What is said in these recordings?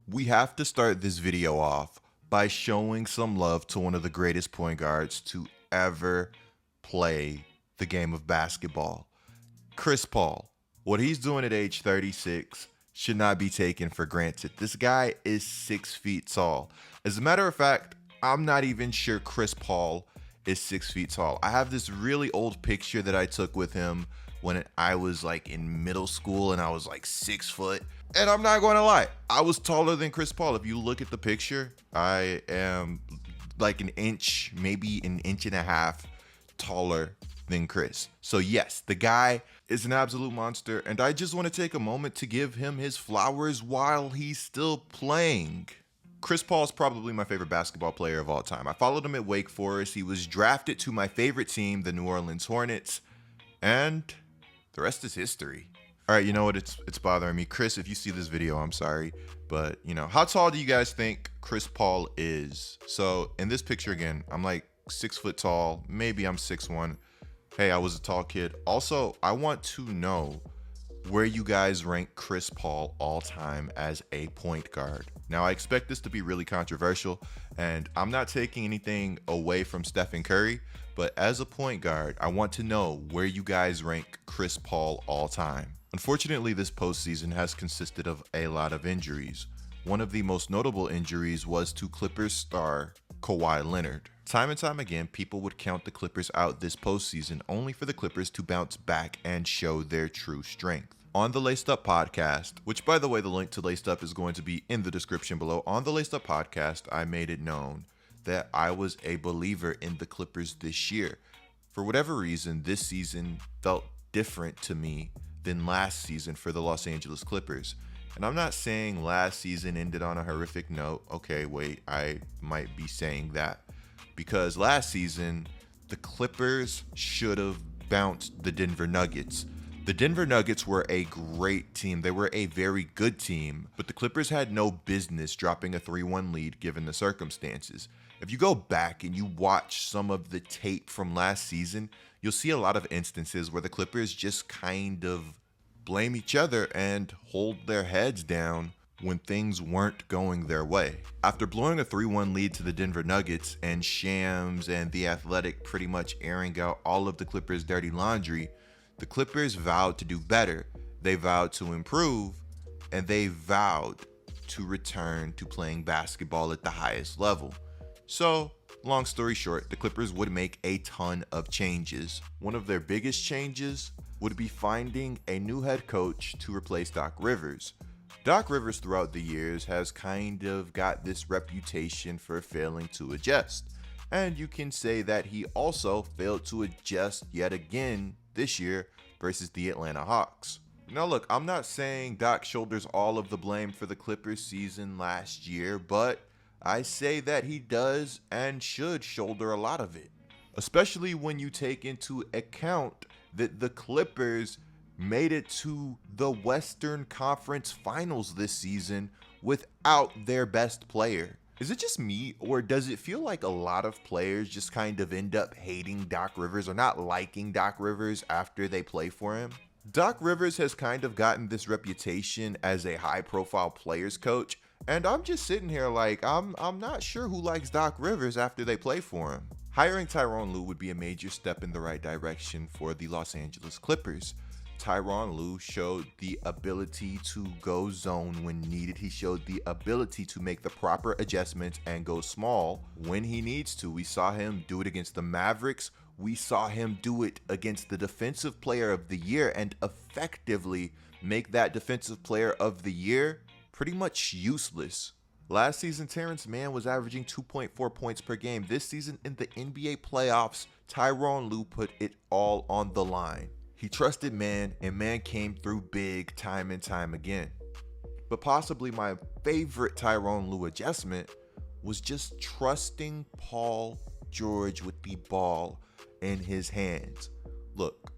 We have to start this video off by showing some love to one of the greatest point guards to ever play the game of basketball, Chris Paul. What he's doing at age 36 should not be taken for granted. This guy is 6 feet tall. As a matter of fact, I'm not even sure Chris Paul is 6 feet tall. I have this really old picture that I took with him when I was like in middle school and I was like 6 foot. And I'm not going to lie, I was taller than Chris Paul. If you look at the picture, I am like an inch, maybe an inch and a half taller than Chris. So yes, the guy is an absolute monster, and I just want to take a moment to give him his flowers while he's still playing. Chris Paul is probably my favorite basketball player of all time. I followed him at Wake Forest. He was drafted to my favorite team, the New Orleans Hornets, and the rest is history. All right, you know what? It's bothering me. Chris, if you see this video, I'm sorry. But, how tall do you guys think Chris Paul is? So in this picture again, I'm like 6 foot tall. Maybe I'm 6'1". Hey, I was a tall kid. Also, I want to know where you guys rank Chris Paul all time as a point guard. Now, I expect this to be really controversial, and I'm not taking anything away from Stephen Curry, but as a point guard, I want to know where you guys rank Chris Paul all time. Unfortunately, this postseason has consisted of a lot of injuries. One of the most notable injuries was to Clippers star Kawhi Leonard. Time and time again, people would count the Clippers out this postseason only for the Clippers to bounce back and show their true strength. On the Laced Up podcast, which by the way, the link to Laced Up is going to be in the description below. On the Laced Up podcast, I made it known that I was a believer in the Clippers this year. For whatever reason, this season felt different to me than last season for the Los Angeles Clippers. And I'm not saying last season ended on a horrific note. Okay, wait, I might be saying that. Because last season, the Clippers should have bounced the Denver Nuggets. The Denver Nuggets were a great team. They were a very good team, but the Clippers had no business dropping a 3-1 lead given the circumstances. If you go back and you watch some of the tape from last season, you'll see a lot of instances where the Clippers just kind of blame each other and hold their heads down when things weren't going their way. After blowing a 3-1 lead to the Denver Nuggets and Shams and The Athletic pretty much airing out all of the Clippers' dirty laundry, the Clippers vowed to do better. They vowed to improve, and they vowed to return to playing basketball at the highest level. So, long story short, the Clippers would make a ton of changes. One of their biggest changes would be finding a new head coach to replace Doc Rivers. Doc Rivers throughout the years has kind of got this reputation for failing to adjust. And you can say that he also failed to adjust yet again this year versus the Atlanta Hawks. Now look, I'm not saying Doc shoulders all of the blame for the Clippers season last year, but I say that he does and should shoulder a lot of it. Especially when you take into account that the Clippers made it to the Western Conference Finals this season without their best player. Is it just me, or does it feel like a lot of players just kind of end up hating Doc Rivers or not liking Doc Rivers after they play for him? Doc Rivers has kind of gotten this reputation as a high-profile players coach, and I'm just sitting here like, I'm not sure who likes Doc Rivers after they play for him. Hiring Tyronn Lue would be a major step in the right direction for the Los Angeles Clippers. Tyronn Lue showed the ability to go zone when needed. He showed the ability to make the proper adjustments and go small when he needs to. We saw him do it against the Mavericks. We saw him do it against the Defensive Player of the Year and effectively make that Defensive Player of the Year pretty much useless. Last season, Terrence Mann was averaging 2.4 points per game. This season in the NBA playoffs, Tyronn Lue put it all on the line. He trusted Mann, and Mann came through big time and time again. But possibly my favorite Tyronn Lue adjustment was just trusting Paul George with the ball in his hands. Look,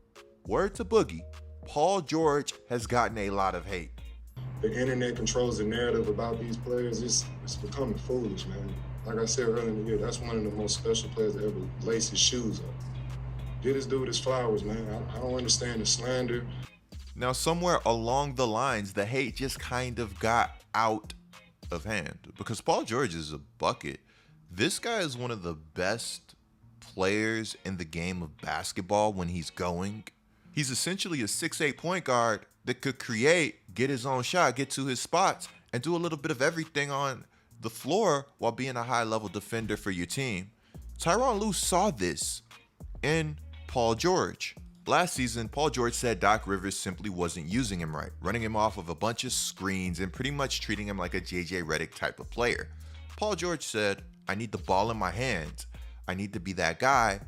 word to Boogie, Paul George has gotten a lot of hate. The internet controls the narrative about these players. It's becoming foolish, man. Like I said earlier in the year, that's one of the most special players to ever lace his shoes up. Get this dude his flowers, man. I don't understand the slander. Now, somewhere along the lines, the hate just kind of got out of hand because Paul George is a bucket. This guy is one of the best players in the game of basketball when he's going. He's essentially a 6'8" point guard that could create, get his own shot, get to his spots, and do a little bit of everything on the floor while being a high-level defender for your team. Tyronn Lue saw this in Paul George. Last season, Paul George said Doc Rivers simply wasn't using him right, running him off of a bunch of screens and pretty much treating him like a JJ Redick type of player. Paul George said, I need the ball in my hands. I need to be that guy.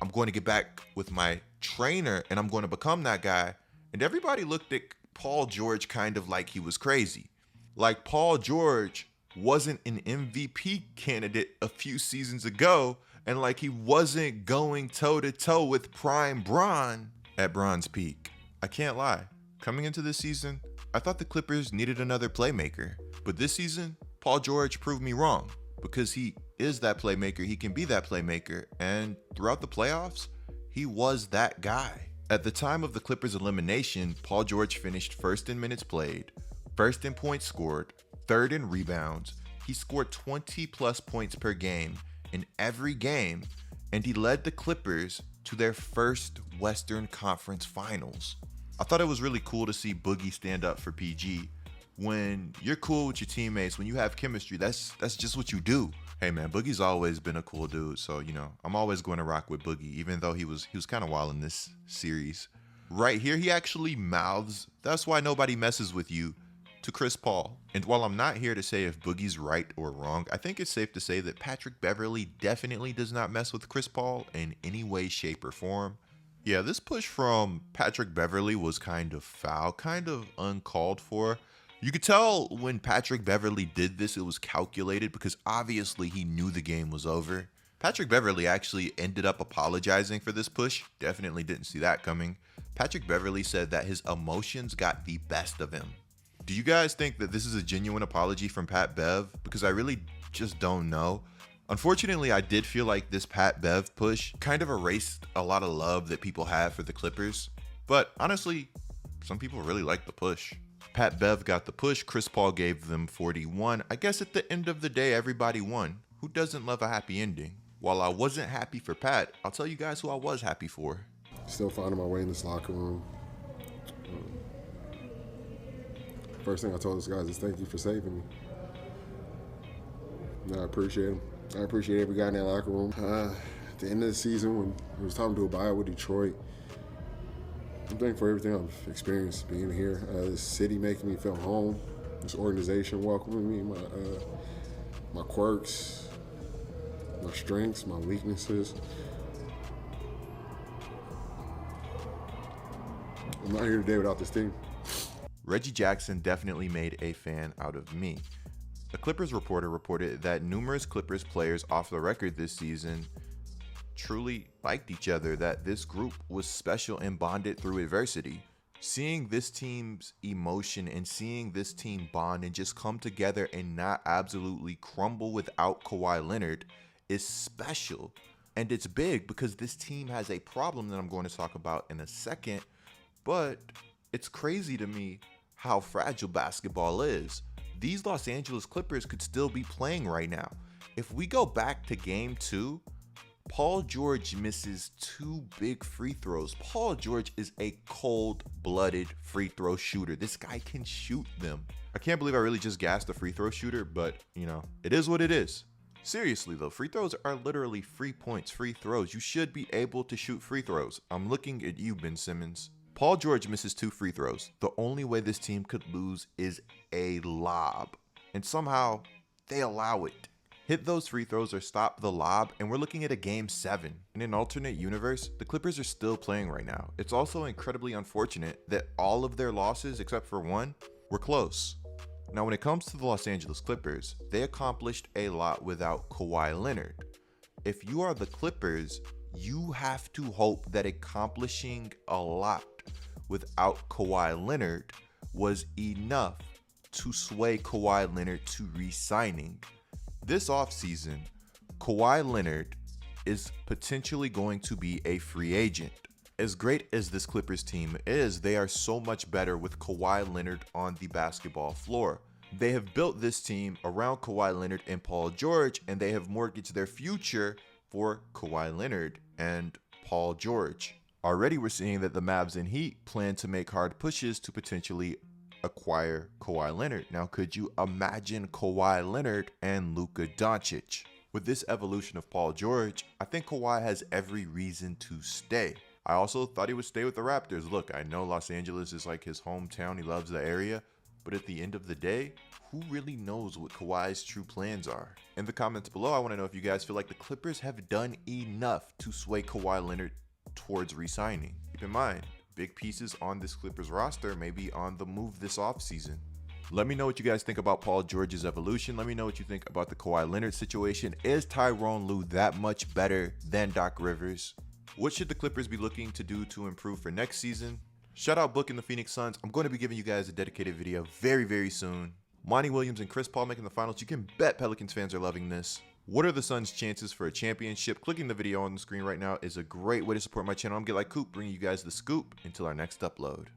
I'm going to get back with my trainer and I'm going to become that guy. And everybody looked at Paul George kind of like he was crazy. Like Paul George wasn't an MVP candidate a few seasons ago, and like he wasn't going toe-to-toe with prime Bron at Bron's peak. I can't lie. Coming into this season, I thought the Clippers needed another playmaker. But this season, Paul George proved me wrong because he is that playmaker. He can be that playmaker. And throughout the playoffs, he was that guy. At the time of the Clippers' elimination, Paul George finished first in minutes played, first in points scored, third in rebounds. He scored 20 plus points per game in every game, and he led the Clippers to their first Western Conference Finals. I thought it was really cool to see Boogie stand up for PG. When you're cool with your teammates, when you have chemistry, that's just what you do. Hey man, Boogie's always been a cool dude, so I'm always going to rock with Boogie, even though he was kind of wild in this series. Right here, he actually mouths, "That's why nobody messes with you," to Chris Paul. And while I'm not here to say if Boogie's right or wrong, I think it's safe to say that Patrick Beverley definitely does not mess with Chris Paul in any way, shape, or form. Yeah, this push from Patrick Beverley was kind of foul, kind of uncalled for. You could tell when Patrick Beverley did this, it was calculated because obviously he knew the game was over. Patrick Beverley actually ended up apologizing for this push. Definitely didn't see that coming. Patrick Beverley said that his emotions got the best of him. Do you guys think that this is a genuine apology from Pat Bev? Because I really just don't know. Unfortunately, I did feel like this Pat Bev push kind of erased a lot of love that people have for the Clippers. But honestly, some people really like the push. Pat Bev got the push. Chris Paul gave them 41. I guess at the end of the day, everybody won. Who doesn't love a happy ending? While I wasn't happy for Pat, I'll tell you guys who I was happy for. Still finding my way in this locker room. First thing I told those guys is thank you for saving me. I appreciate them. I appreciate every guy in that locker room. At the end of the season, when it was time to do a buyout with Detroit, I'm thankful for everything I've experienced being here. This city making me feel home. This organization welcoming me, my quirks, my strengths, my weaknesses. I'm not here today without this team. Reggie Jackson definitely made a fan out of me. A Clippers reporter reported that numerous Clippers players off the record this season truly liked each other, that this group was special and bonded through adversity. Seeing this team's emotion and seeing this team bond and just come together and not absolutely crumble without Kawhi Leonard is special. And it's big because this team has a problem that I'm going to talk about in a second, but it's crazy to me how fragile basketball is. These Los Angeles Clippers could still be playing right now. If we go back to game 2, Paul George misses 2 big free throws. Paul George is a cold-blooded free throw shooter. This guy can shoot them. I can't believe I really just gassed a free throw shooter, but it is what it is. Seriously though, free throws are literally free points, free throws. You should be able to shoot free throws. I'm looking at you, Ben Simmons. Paul George misses 2 free throws. The only way this team could lose is a lob. And somehow, they allow it. Hit those free throws or stop the lob, and we're looking at a game 7. In an alternate universe, the Clippers are still playing right now. It's also incredibly unfortunate that all of their losses, except for one, were close. Now, when it comes to the Los Angeles Clippers, they accomplished a lot without Kawhi Leonard. If you are the Clippers, you have to hope that accomplishing a lot without Kawhi Leonard was enough to sway Kawhi Leonard to re-signing. This offseason, Kawhi Leonard is potentially going to be a free agent. As great as this Clippers team is, they are so much better with Kawhi Leonard on the basketball floor. They have built this team around Kawhi Leonard and Paul George, and they have mortgaged their future for Kawhi Leonard and Paul George. Already we're seeing that the Mavs and Heat plan to make hard pushes to potentially acquire Kawhi Leonard. Now, could you imagine Kawhi Leonard and Luka Doncic? With this evolution of Paul George, I think Kawhi has every reason to stay. I also thought he would stay with the Raptors. Look, I know Los Angeles is like his hometown. He loves the area. But at the end of the day, who really knows what Kawhi's true plans are? In the comments below, I want to know if you guys feel like the Clippers have done enough to sway Kawhi Leonard towards re-signing. Keep in mind, big pieces on this Clippers roster may be on the move this offseason. Let me know what you guys think about Paul George's evolution. Let me know what you think about the Kawhi Leonard situation. Is Tyronn Lue that much better than Doc Rivers? What should the Clippers be looking to do to improve for next season? Shout out Book and the Phoenix Suns. I'm going to be giving you guys a dedicated video very, very soon. Monty Williams and Chris Paul making the finals. You can bet Pelicans fans are loving this. What are the Suns' chances for a championship? Clicking the video on the screen right now is a great way to support my channel. I'm Get Like Coop, bringing you guys the scoop until our next upload.